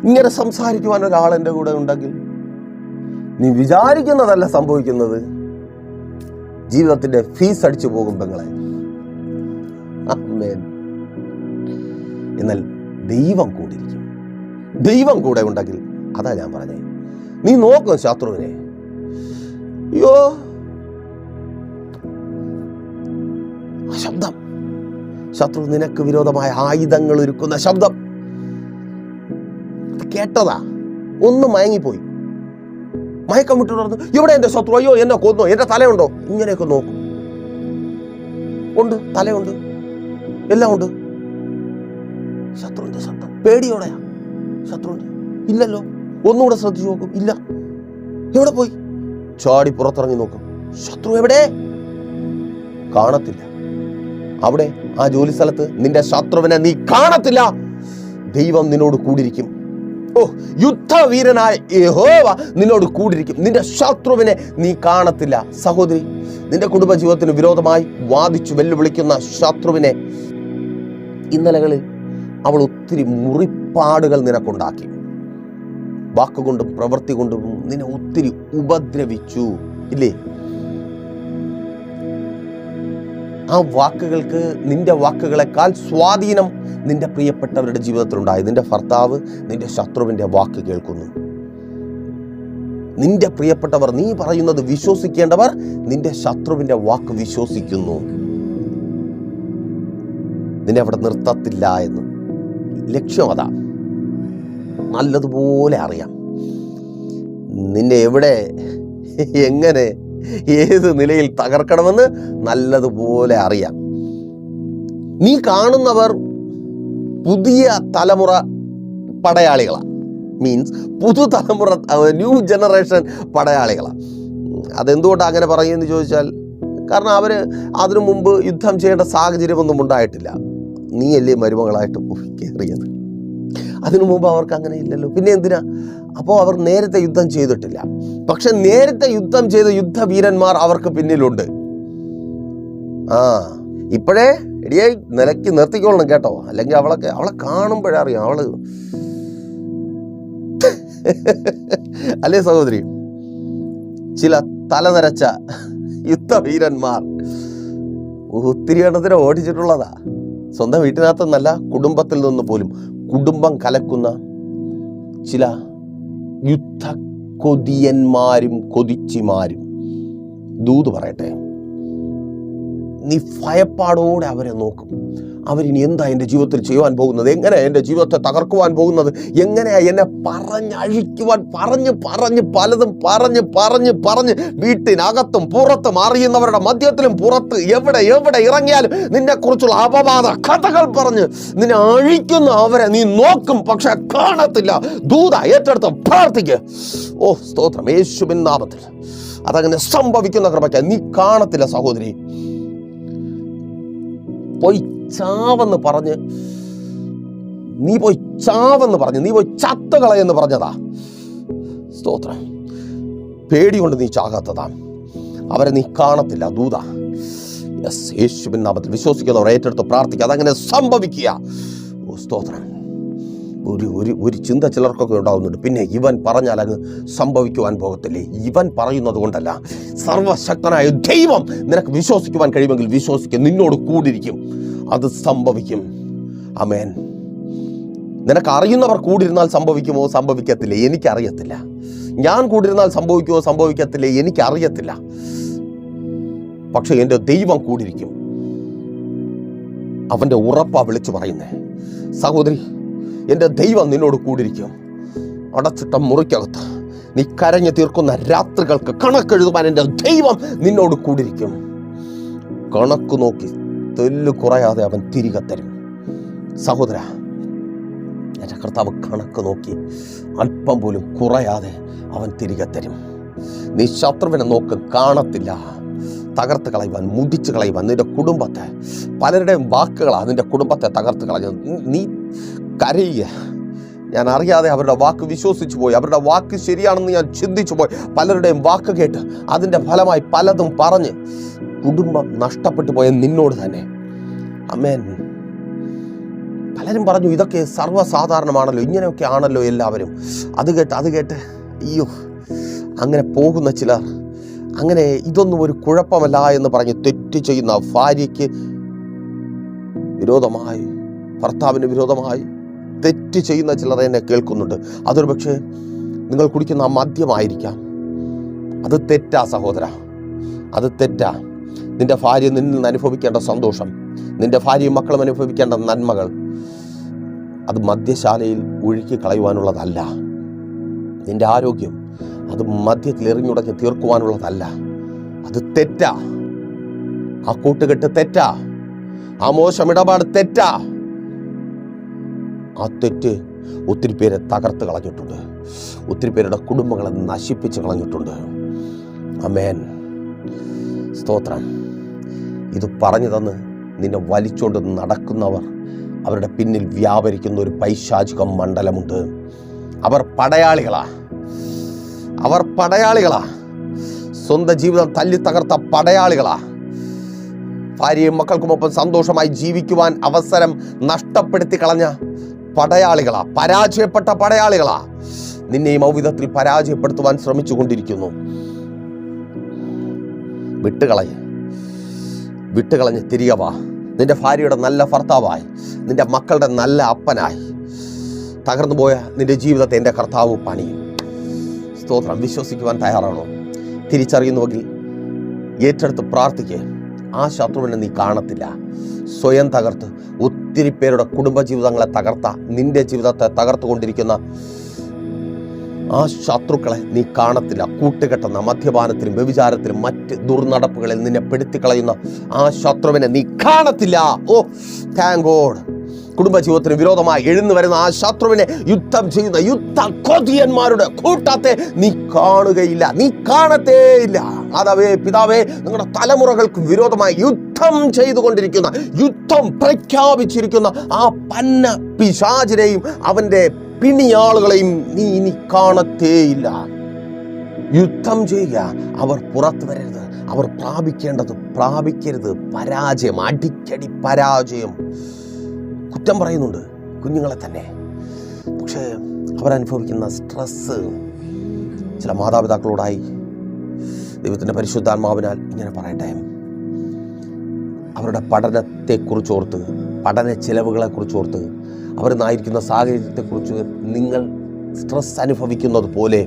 S1: ഇങ്ങനെ സംസാരിക്കുവാൻ ഒരാൾ എൻ്റെ കൂടെ ഉണ്ടെങ്കിൽ. നീ വിചാരിക്കുന്നതല്ല സംഭവിക്കുന്നത്. ജീവിതത്തിന്റെ ഫീസ് അടിച്ചു പോകും പെങ്ങളെ. ആമേൻ. എന്നാൽ ദൈവം കൂടിയിരിക്കും. ദൈവം കൂടെ ഉണ്ടെങ്കിൽ, അതാ ഞാൻ പറഞ്ഞേ, നീ നോക്കും ശത്രുവിനെ. അയ്യോ, ആ ശബ്ദം, ശത്രു നിനക്ക് വിരോധമായ ആയുധങ്ങൾ ഒരുക്കുന്ന ശബ്ദം, അത് കേട്ടതാ. ഒന്ന് മയങ്ങിപ്പോയി, മയക്കം വിട്ടു നടന്നു. ഇവിടെ എന്റെ ശത്രു, അയ്യോ എന്നെ കൊന്നോ, എന്റെ തലയുണ്ടോ? ഇങ്ങനെയൊക്കെ നോക്കും. ഉണ്ട്, തലയുണ്ട്, എല്ലാം ഉണ്ട്. ശത്രുവിന്റെ ശബ്ദം, പേടിയോടെയാ. ശത്രുവിന്റെ ഇല്ലല്ലോ. ഒന്നുകൂടെ ശ്രദ്ധിച്ചു നോക്കും, ഇല്ല. എവിടെ പോയി? ചാടി പുറത്തിറങ്ങി നോക്കും. ശത്രു എവിടെ? കാണത്തില്ല. അവിടെ ആ ജോലി സ്ഥലത്ത് നിന്റെ ശത്രുവിനെ നീ കാണത്തില്ല. ദൈവം നിന്നോട് കൂടിയിരിക്കും. ഓ, യുദ്ധവീരനായ യഹോവ നിന്നോട് കൂടിയിരിക്കും. നിന്റെ ശത്രുവിനെ നീ കാണത്തില്ല. സഹോദരി, നിന്റെ കുടുംബജീവിതത്തിന് വിരോധമായി വാദിച്ചു വെല്ലുവിളിക്കുന്ന ശത്രുവിനെ ഇന്നലകളിൽ അവൾ ഒത്തിരി മുറിപ്പാടുകൾ നിനക്കുണ്ടാക്കി. വാക്കുകൊണ്ടും പ്രവൃത്തി കൊണ്ടും നിന്നെ ഒത്തിരി ഉപദ്രവിച്ചു, ഇല്ലേ? ആ വാക്കുകൾക്ക്, നിന്റെ വാക്കുകളെക്കാൾ സ്വാധീനം നിന്റെ പ്രിയപ്പെട്ടവരുടെ ജീവിതത്തിലുണ്ടായി. നിന്റെ ഭർത്താവ് നിന്റെ ശത്രുവിന്റെ വാക്ക് കേൾക്കുന്നു. നിന്റെ പ്രിയപ്പെട്ടവർ, നീ പറയുന്നത് വിശ്വസിക്കേണ്ടവർ, നിന്റെ ശത്രുവിന്റെ വാക്ക് വിശ്വസിക്കുന്നു. നിന്നെ അവിടെ നിർത്തത്തില്ല എന്ന്. ലക്ഷ്യം അതാ. നല്ലതുപോലെ അറിയാം. നിന്നെ എവിടെ, എങ്ങനെ, ഏത് നിലയിൽ തകർക്കണമെന്ന് നല്ലതുപോലെ അറിയാം. നീ കാണുന്നവർ പുതിയ തലമുറ പടയാളികളാണ്. മീൻസ് പുതുതലമുറ, ന്യൂ ജനറേഷൻ പടയാളികളാണ്. അതെന്തുകൊണ്ടാണ് അങ്ങനെ പറയുമെന്ന് ചോദിച്ചാൽ, കാരണം അവർ അതിനു മുമ്പ് യുദ്ധം ചെയ്യേണ്ട സാഹചര്യമൊന്നും ഉണ്ടായിട്ടില്ല. നീയല്ലേ മരുമകളായിട്ട് കയറിയത്. അതിനു മുമ്പ് അവർക്ക് അങ്ങനെ ഇല്ലല്ലോ, പിന്നെ എന്തിനാ? അപ്പോൾ അവർ നേരത്തെ യുദ്ധം ചെയ്തിട്ടില്ല. പക്ഷെ നേരത്തെ യുദ്ധം ചെയ്ത യുദ്ധവീരന്മാർ അവർക്ക് പിന്നിലുണ്ട്. ഇപ്പോഴേ ഇടിയായി നിലയ്ക്ക് നിർത്തിക്കൊള്ളണം കേട്ടോ, അല്ലെങ്കിൽ അവളെ കാണുമ്പോഴറിയാം അവള് അല്ലേ സഹോദരി? ചില തലനരച്ച യുദ്ധവീരന്മാർ ഒത്തിരി എണ്ണത്തിനെ ഓടിച്ചിട്ടുള്ളതാ. സ്വന്തം വീട്ടിനകത്തെന്നല്ല, കുടുംബത്തിൽ നിന്ന് പോലും കുടുംബം കലക്കുന്ന ചില യുദ്ധ കൊതിയന്മാരും കൊതിച്ചിമാരും. ദൂത് പറയട്ടെ, നീ ഭയപ്പാടോടെ അവരെ നോക്കും. അവരിനി എന്താ എൻ്റെ ജീവിതത്തിൽ ചെയ്യുവാൻ പോകുന്നത്, എങ്ങനെയാ എൻ്റെ ജീവിതത്തെ തകർക്കുവാൻ പോകുന്നത്, എങ്ങനെയാ എന്നെ പറഞ്ഞഴിക്കുവാൻ, പലതും പറഞ്ഞ് വീട്ടിനകത്തും പുറത്തും അറിയുന്നവരുടെ മധ്യത്തിലും പുറത്ത് എവിടെ ഇറങ്ങിയാലും നിന്നെക്കുറിച്ചുള്ള അപവാദ കഥകൾ പറഞ്ഞ് നിന്നെ അഴിക്കുന്ന അവരെ നീ നോക്കും, പക്ഷെ കാണത്തില്ല. ദൂത ഏറ്റെടുത്ത് പ്രാർത്ഥിക്ക്. ഓ സ്തോത്രം, യേശുവിൻ നാമത്തിൽ അതങ്ങനെ സംഭവിക്കുന്ന കൃപയ്ക്ക്. നീ കാണത്തില്ല സഹോദരി. പോയി ചാവെന്ന് പറഞ്ഞ് നീ പോയി ചത്തുകളയെന്ന് പറഞ്ഞതാ. സ്തോത്രം, പേടികൊണ്ട് നീ ചാകാത്തതാ. അവരെ നീ കാണത്തില്ല. ദൂത യെസ്, യേശുവിൻ നാമത്തിൽ വിശ്വസിക്കുന്നവർ ഏറ്റെടുത്ത് പ്രാർത്ഥിക്കുക, അതങ്ങനെ സംഭവിക്കുക. ഓ സ്തോത്രം. ഒരു ചിന്ത ചിലർക്കൊക്കെ ഉണ്ടാകുന്നുണ്ട്, പിന്നെ ഇവൻ പറഞ്ഞാൽ അങ്ങ് സംഭവിക്കുവാൻ പോകത്തില്ലേ? ഇവൻ പറയുന്നത് കൊണ്ടല്ല, സർവശക്തനായ ദൈവം നിനക്ക് വിശ്വസിക്കുവാൻ കഴിയുമെങ്കിൽ വിശ്വസിക്കും, നിന്നോട് കൂടിയിരിക്കും, അത് സംഭവിക്കും. ആമേൻ. നിനക്ക് അറിയുന്നവർ കൂടിയിരുന്നാൽ സംഭവിക്കുമോ? സംഭവിക്കത്തില്ല, എനിക്കറിയത്തില്ല. ഞാൻ കൂടിയിരുന്നാൽ സംഭവിക്കുമോ? സംഭവിക്കത്തില്ല, എനിക്കറിയത്തില്ല. പക്ഷെ എൻ്റെ ദൈവം കൂടിയിരിക്കും. അവൻ്റെ ഉറപ്പാ വിളിച്ചു പറയുന്നേ. സഹോദരി, എൻ്റെ ദൈവം നിന്നോട് കൂടിയിരിക്കും. അടച്ചിട്ട മുറിക്കകത്ത് നീ കരഞ്ഞു തീർക്കുന്ന രാത്രികൾക്ക് കണക്കെഴുതുവാൻ എൻ്റെ ദൈവം നിന്നോട് കൂടിയിരിക്കും. കണക്ക് നോക്കി തെല്ല് കുറയാതെ അവൻ തിരികെ തരും. സഹോദര, എൻ്റെ കർത്താവ് കണക്ക് നോക്കി അല്പം പോലും കുറയാതെ അവൻ തിരികെ തരും. നീ ശത്രുവിനെ നോക്ക്, കാണത്തില്ല. തകർത്ത് കളയുവാൻ, മുടിച്ചു കളയുവാൻ നിന്റെ കുടുംബത്തെ, പലരുടെയും വാക്കുകളാണ് നിന്റെ കുടുംബത്തെ തകർത്ത് കളഞ്ഞത്. നീ കരയുക. ഞാൻ അറിയാതെ അവരുടെ വാക്ക് വിശ്വസിച്ചു പോയി, അവരുടെ വാക്ക് ശരിയാണെന്ന് ഞാൻ ചിന്തിച്ചു പോയി. പലരുടെയും വാക്ക് കേട്ട് അതിൻ്റെ ഫലമായി പലതും പറഞ്ഞ് കുടുംബം നഷ്ടപ്പെട്ടു പോയ നിന്നോട് തന്നെ. ആമേൻ. പലരും പറഞ്ഞു ഇതൊക്കെ സർവ്വസാധാരണമാണല്ലോ, ഇങ്ങനെയൊക്കെ ആണല്ലോ എല്ലാവരും. അത് കേട്ട് അയ്യോ, അങ്ങനെ പോകുന്ന ചിലർ, അങ്ങനെ ഇതൊന്നും ഒരു കുഴപ്പമല്ല എന്ന് പറഞ്ഞ് തെറ്റ് ചെയ്യുന്ന ഭാര്യയ്ക്ക് വിരോധമായി, ഭർത്താവിന് വിരോധമായി തെറ്റ് ചെയ്യുന്ന ചിലർ എന്നെ കേൾക്കുന്നുണ്ട്. അതൊരു പക്ഷേ നിങ്ങൾ കുടിക്കുന്ന മദ്യമായിരിക്കാം. അത് തെറ്റാ സഹോദര, അത് തെറ്റാ. നിന്റെ ഭാര്യ നിന്നിൽ നിന്ന് അനുഭവിക്കേണ്ട സന്തോഷം, നിന്റെ ഭാര്യയും മക്കളും അനുഭവിക്കേണ്ട നന്മകൾ, അത് മദ്യശാലയിൽ ഒഴുക്കി കളയുവാനുള്ളതല്ല. നിന്റെ ആരോഗ്യം അത് മദ്യത്തിൽ എറിഞ്ഞുടഞ്ഞ് തീർക്കുവാനുള്ളതല്ല. അത് തെറ്റാ. ആ കൂട്ടുകെട്ട് തെറ്റാ. ആ മോശം ഇടപാട് തെറ്റാ. ആ തെറ്റ് ഒത്തിരി പേരെ തകർത്ത് കളഞ്ഞിട്ടുണ്ട്, ഒത്തിരി പേരുടെ കുടുംബങ്ങളെ നശിപ്പിച്ച് കളഞ്ഞിട്ടുണ്ട്. ആമേൻ. സ്തോത്രം. ഇത് പറഞ്ഞു തന്ന് നിന്നെ വലിച്ചുകൊണ്ട് നടക്കുന്നവർ, അവരുടെ പിന്നിൽ വ്യാപരിക്കുന്ന ഒരു പൈശാചിക മണ്ഡലമുണ്ട്. അവർ പടയാളികളാ. സ്വന്തം ജീവിതം തല്ലി തകർത്ത പടയാളികളാ. ഭാര്യയും മക്കൾക്കുമൊപ്പം സന്തോഷമായി ജീവിക്കുവാൻ അവസരം നഷ്ടപ്പെടുത്തി കളഞ്ഞ പടയാളികളാ, പരാജയപ്പെട്ട പടയാളികളാ. നിന്നെയും ഔവിധത്തിൽ പരാജയപ്പെടുത്തുവാൻ ശ്രമിച്ചു കൊണ്ടിരിക്കുന്നു. വിട്ടുകളഞ്ഞ് തിരികെ വാ. നിന്റെ ഭാര്യയുടെ നല്ല ഭർത്താവായി, നിന്റെ മക്കളുടെ നല്ല അപ്പനായി. തകർന്നു പോയ നിന്റെ ജീവിതത്തെ എൻ്റെ കർത്താവ് പണിയും. സ്തോത്രം. വിശ്വസിക്കുവാൻ തയ്യാറാണോ? തിരിച്ചറിയുന്നുവെങ്കിൽ ഏറ്റെടുത്ത് പ്രാർത്ഥിക്കുക. ആ ശത്രുവിനെ നീ കാണത്തില്ല. സ്വയം തകർത്ത് ഒത്തിരി പേരുടെ കുടുംബജീവിതങ്ങളെ തകർത്ത, നിന്റെ ജീവിതത്തെ തകർത്തുകൊണ്ടിരിക്കുന്ന ആ ശത്രുക്കളെ നീ കാണത്തില്ല. കൂട്ടുകെട്ടുന്ന മദ്യപാനത്തിലും വ്യഭിചാരത്തിലും മറ്റ് ദുർനടപ്പുകളിൽ നിന്നെ പെടുത്തിക്കളയുന്ന ആ ശത്രുവിനെ നീ കാണത്തില്ല. ഓ താങ്ക് ഗോഡ്. കുടുംബജീവിതത്തിന് വിരോധമായി എഴുന്നു വരുന്ന ആ ശത്രുവിനെ യുദ്ധം ചെയ്യുന്ന യുദ്ധ കൊതിയന്മാരുടെ കൂട്ടത്തെ നീ കാണുകയില്ല, നീ കാണത്തേയില്ല. മാതാവേ, പിതാവേ, നിങ്ങളുടെ തലമുറകൾക്ക് വിരോധമായി യുദ്ധം ചെയ്തുകൊണ്ടിരിക്കുന്ന, യുദ്ധം പ്രഖ്യാപിച്ചിരിക്കുന്ന ആ പന്ന പിശാചിനെയും അവൻ്റെ പിണിയാളുകളെയും നീ ഇനി കാണത്തേയില്ല. യുദ്ധം ചെയ്യുക. അവർ പുറത്തു വരരുത്. അവർ പ്രാപിക്കരുത് പരാജയം, അടിക്കടി പരാജയം. കുറ്റം പറയുന്നുണ്ട് കുഞ്ഞുങ്ങളെ തന്നെ. പക്ഷേ അവരനുഭവിക്കുന്ന സ്ട്രെസ് ചില മാതാപിതാക്കളോടായി ദൈവത്തിൻ്റെ പരിശുദ്ധാത്മാവിനാൽ ഇങ്ങനെ പറയട്ടെ, അവരുടെ പഠനത്തെക്കുറിച്ചോർത്ത്, പഠന ചിലവുകളെക്കുറിച്ചോർത്ത്, അവരെന്നായിരിക്കുന്ന സാഹചര്യത്തെക്കുറിച്ച് നിങ്ങൾ സ്ട്രെസ് അനുഭവിക്കുന്നത് പോലെ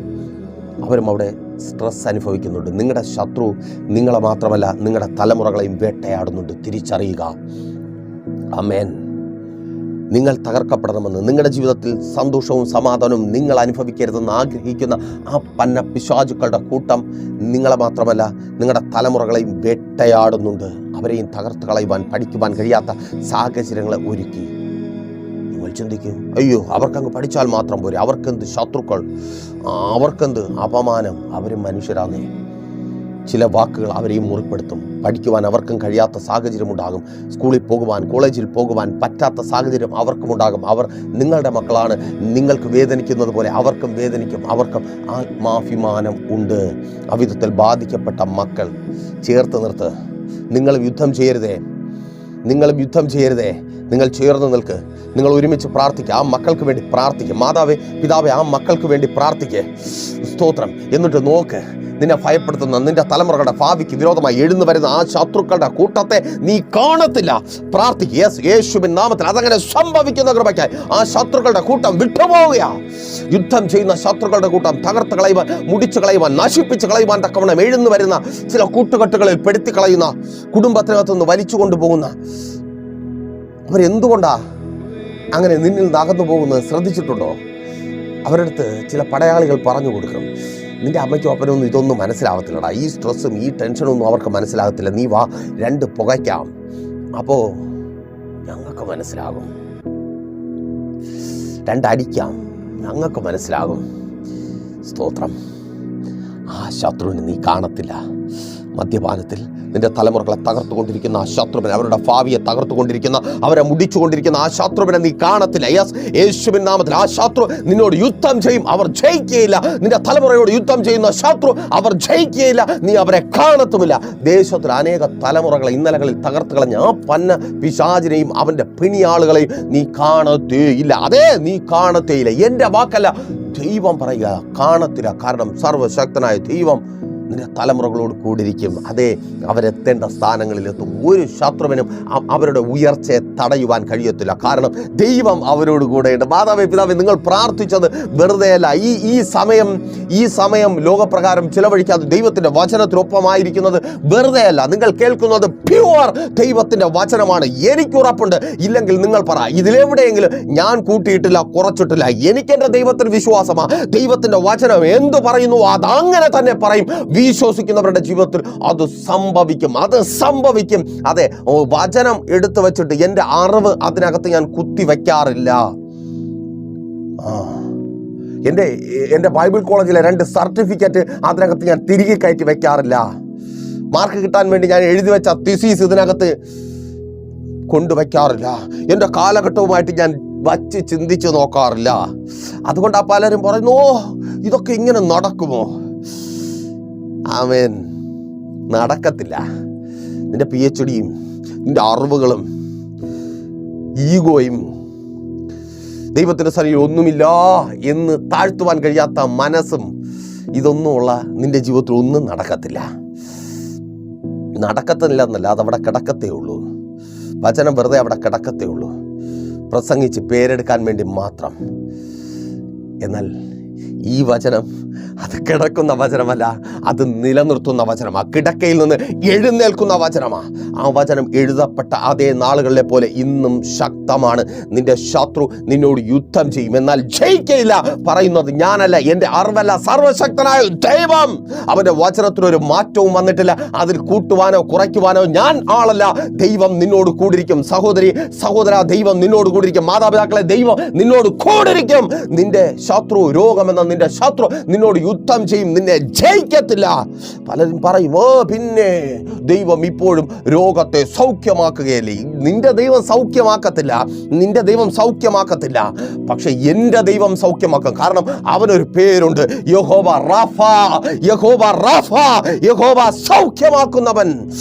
S1: അവരും അവിടെ സ്ട്രെസ് അനുഭവിക്കുന്നുണ്ട്. നിങ്ങളുടെ ശത്രു നിങ്ങളെ മാത്രമല്ല നിങ്ങളുടെ തലമുറകളെയും വേട്ടയാടുന്നുണ്ട്. തിരിച്ചറിയുക. ആമേൻ. നിങ്ങൾ തകർക്കപ്പെടണമെന്ന്, നിങ്ങളുടെ ജീവിതത്തിൽ സന്തോഷവും സമാധാനവും നിങ്ങൾ അനുഭവിക്കരുതെന്ന് ആഗ്രഹിക്കുന്ന ആ പന്ന പിശാചുക്കളുടെ കൂട്ടം നിങ്ങളെ മാത്രമല്ല നിങ്ങളുടെ തലമുറകളെയും വേട്ടയാടുന്നുണ്ട്. അവരെയും തകർത്ത് കളയുവാൻ, പഠിക്കുവാൻ കഴിയാത്ത സാഹചര്യങ്ങളെ ഒരുക്കി. നിങ്ങൾ ചിന്തിക്കും, അയ്യോ അവർക്കങ്ങ് പഠിച്ചാൽ മാത്രം പോരെ, അവർക്കെന്ത് ശത്രുക്കൾ, അവർക്കെന്ത് അപമാനം, അവരും മനുഷ്യരാന്നേ. ചില വാക്കുകൾ അവരെയും മുറിപ്പെടുത്തും. പഠിക്കുവാൻ അവർക്കും കഴിയാത്ത സാഹചര്യമുണ്ടാകും. സ്കൂളിൽ പോകുവാൻ, കോളേജിൽ പോകുവാൻ പറ്റാത്ത സാഹചര്യം അവർക്കും ഉണ്ടാകും. അവർ നിങ്ങളുടെ മക്കളാണ്. നിങ്ങൾക്ക് വേദനിക്കുന്നത് പോലെ അവർക്കും വേദനിക്കും. അവർക്കും ആത്മാഭിമാനം ഉണ്ട്. അവിധത്തിൽ ബാധിക്കപ്പെട്ട മക്കൾ ചേർത്ത് നിർത്ത്. നിങ്ങളും യുദ്ധം ചെയ്യരുതേ. നിങ്ങൾ ചേർന്ന് നിൽക്ക്. നിങ്ങൾ ഒരുമിച്ച് പ്രാർത്ഥിക്കുക. ആ മക്കൾക്ക് വേണ്ടി പ്രാർത്ഥിക്കുക. മാതാവേ, പിതാവേ, ആ മക്കൾക്ക് വേണ്ടി പ്രാർത്ഥിക്കുക. സ്തോത്രം. എന്നിട്ട് നോക്ക്, നിന്നെ ഭയപ്പെടുത്തുന്ന, നിന്റെ തലമുറകളുടെ ഭാവിക്ക് വിരോധമായി എഴുന്നു വരുന്ന ആ ശത്രുക്കളുടെ കൂട്ടത്തെ നീ കാണത്തില്ല. പ്രാർത്ഥിക്കുക. യേശുവിൻ നാമത്തിൽ അതങ്ങനെ സംഭവിക്കുന്ന കൃപയ്ക്കായി ആ ശത്രുക്കളുടെ കൂട്ടം വിട്ടുപോവുക. യുദ്ധം ചെയ്യുന്ന ശത്രുക്കളുടെ കൂട്ടം തകർത്ത് കളയുവാൻ, മുടിച്ചു കളയുവാൻ, നശിപ്പിച്ച് കളയുവാൻ തക്കവണ്ണം എഴുന്നു വരുന്ന ചില കൂട്ടുകെട്ടുകളിൽ പെടുത്തി കളയുന്ന, കുടുംബത്തിനകത്തുനിന്ന് വലിച്ചു കൊണ്ടുപോകുന്ന അവരെന്തുകൊണ്ടാ അങ്ങനെ നിന്നിൽ നിന്ന് അകന്നു പോകുന്നത് ശ്രദ്ധിച്ചിട്ടുണ്ടോ? അവരുടെ അടുത്ത് ചില പടയാളികൾ പറഞ്ഞു കൊടുക്കും, നിന്റെ അമ്മയ്ക്കും അപ്പനൊന്നും ഇതൊന്നും മനസ്സിലാവത്തില്ലടാ, ഈ സ്ട്രെസ്സും ഈ ടെൻഷനൊന്നും അവർക്ക് മനസ്സിലാകത്തില്ല, നീ വാ 2 പുകയ്ക്കാം, അപ്പോൾ ഞങ്ങൾക്ക് മനസ്സിലാകും, 2 അടിക്കാം, ഞങ്ങൾക്ക് മനസ്സിലാകും. സ്തോത്രം. ആ ശത്രുവിനെ നീ കാണത്തില്ല. മദ്യപാനത്തിൽ നിന്റെ തലമുറകളെ തകർത്തുകൊണ്ടിരിക്കുന്ന ആ ശത്രുവിനെ, അവരുടെ ഭാവിയെ തകർത്തുകൊണ്ടിരിക്കുന്ന, അവരെ മുടിച്ചുകൊണ്ടിരിക്കുന്ന ആ ശത്രുവിനെ നീ കാണത്തില്ല. യേശുവിൻ നാമത്തിൽ ആ ശത്രു നിന്നോട് യുദ്ധം ചെയ്യും, അവർ ജയിക്കുകയില്ല. നിന്റെ തലമുറയോട് യുദ്ധം ചെയ്യുന്ന ശത്രു അവർ ജയിക്കുകയില്ല, നീ അവരെ കാണത്തുമില്ല. ദേശത്തിൽ അനേക തലമുറകളെ ഇന്നലകളിൽ തകർത്ത് കളഞ്ഞ ആ പന്ന പിശാചിനെയും അവൻ്റെ പിണിയാളുകളെയും നീ കാണത്തേയില്ല. അതേ, നീ കാണത്തേയില്ല. എൻ്റെ വാക്കല്ല, ദൈവം പറയുക, കാണത്തില്ല. കാരണം സർവശക്തനായ ദൈവം നിന്റെ തലമുറകളോട് കൂടിയിരിക്കും. അതേ, അവരെത്തേണ്ട സ്ഥാനങ്ങളിലെത്തും. ഒരു ശത്രുവിനും അവരുടെ ഉയർച്ചയെ തടയുവാൻ കഴിയത്തില്ല. കാരണം ദൈവം അവരോട് കൂടെയുണ്ട്. മാതാവേ, പിതാവേ, നിങ്ങൾ പ്രാർത്ഥിച്ചത് വെറുതെയല്ല. ഈ സമയം ലോകപ്രകാരം ചിലവഴിക്കാതെ ദൈവത്തിൻ്റെ വചനത്തിനൊപ്പമായിരിക്കുന്നത് വെറുതെയല്ല. നിങ്ങൾ കേൾക്കുന്നത് പ്യുവർ ദൈവത്തിൻ്റെ വചനമാണ്. എനിക്കുറപ്പുണ്ട്. ഇല്ലെങ്കിൽ നിങ്ങൾ പറ, ഇതിലെവിടെയെങ്കിലും ഞാൻ കൂട്ടിയിട്ടില്ല, കുറച്ചിട്ടില്ല. എനിക്കെൻ്റെ ദൈവത്തിന് വിശ്വാസമാണ്. ദൈവത്തിൻ്റെ വചനം എന്തു പറയുന്നു അതങ്ങനെ തന്നെ പറയും. വിശ്വസിക്കുന്നവരുടെ ജീവിതത്തിൽ അത് സംഭവിക്കും. അതെ, വചനം എടുത്തു വെച്ചിട്ട് എൻ്റെ അറിവ് അതിനകത്ത് ഞാൻ കുത്തിവെക്കാറില്ല. എൻ്റെ ബൈബിൾ കോളേജിലെ 2 സർട്ടിഫിക്കറ്റ് അതിനകത്ത് ഞാൻ തിരികെ കയറ്റി വെക്കാറില്ല. മാർക്ക് കിട്ടാൻ വേണ്ടി ഞാൻ എഴുതി വെച്ച തിസീസ് ഇതിനകത്ത് കൊണ്ടുവയ്ക്കാറില്ല. എൻ്റെ കാലഘട്ടവുമായിട്ട് ഞാൻ വച്ച് ചിന്തിച്ച് നോക്കാറില്ല. അതുകൊണ്ട് പലരും പറയുന്നു, ഇതൊക്കെ ഇങ്ങനെ നടക്കുമോ? ആമേൻ, നടക്കത്തില്ല. നിന്റെ PhDയും നിന്റെ അറിവുകളും ഈഗോയും ദൈവത്തിൻ്റെ സന്നിധിയിൽ ഒന്നുമില്ല എന്ന് താഴ്ത്തുവാൻ കഴിയാത്ത മനസ്സും ഇതൊന്നുമുള്ള നിന്റെ ജീവിതത്തിൽ ഒന്നും നടക്കത്തില്ല എന്നല്ല, അതവിടെ കിടക്കത്തേ ഉള്ളൂ. വചനം വെറുതെ അവിടെ കിടക്കത്തേ ഉള്ളൂ, പ്രസംഗിച്ച് പേരെടുക്കാൻ വേണ്ടി മാത്രം. എന്നാൽ ഈ വചനം അത് കിടക്കുന്ന വചനമല്ല, അത് നിലനിർത്തുന്ന വചനമാണ്. കിടക്കയിൽ നിന്ന് എഴുന്നേൽക്കുന്ന വചനമാണ്. ആ വചനം എഴുതപ്പെട്ട അതേ നാളുകളിലെ പോലെ ഇന്നും ശക്തമാണ്. നിന്റെ ശത്രു നിന്നോട് യുദ്ധം ചെയ്യും, എന്നാൽ ജയിക്കയില്ല. പറയുന്നത് ഞാനല്ല, എൻ്റെ അറിവല്ല, സർവശക്തനായ ദൈവം. അവൻ്റെ വചനത്തിനൊരു മാറ്റവും വന്നിട്ടില്ല. അതിൽ കൂട്ടുവാനോ കുറയ്ക്കുവാനോ ഞാൻ ആളല്ല. ദൈവം നിന്നോട് കൂടിരിക്കും. സഹോദരി സഹോദര, ദൈവം നിന്നോട് കൂടിരിക്കും. മാതാപിതാക്കളെ, ദൈവം നിന്നോട് കൂടിരിക്കും. നിന്റെ ശത്രു, രോഗമെന്ന നിന്റെ ശത്രു നിന്നോട് യുദ്ധം ചെയ്യും, നിന്നെ ജയിക്കത്തില്ല. പലരും പറയും, പിന്നെ ദൈവം ഇപ്പോഴും രോഗത്തെ സൗഖ്യമാക്കുകയല്ലേ. നിന്റെ ദൈവം സൗഖ്യമാക്കത്തില്ല, നിന്റെ ദൈവം സൗഖ്യമാക്കത്തില്ല. പക്ഷെ എൻ്റെ ദൈവം സൗഖ്യമാക്കും. കാരണം അവനൊരു പേരുണ്ട്, യഹോവ റാഫ. യഹോവ റാഫ, യഹോവ സൗഖ്യമാക്കുന്നവൻ.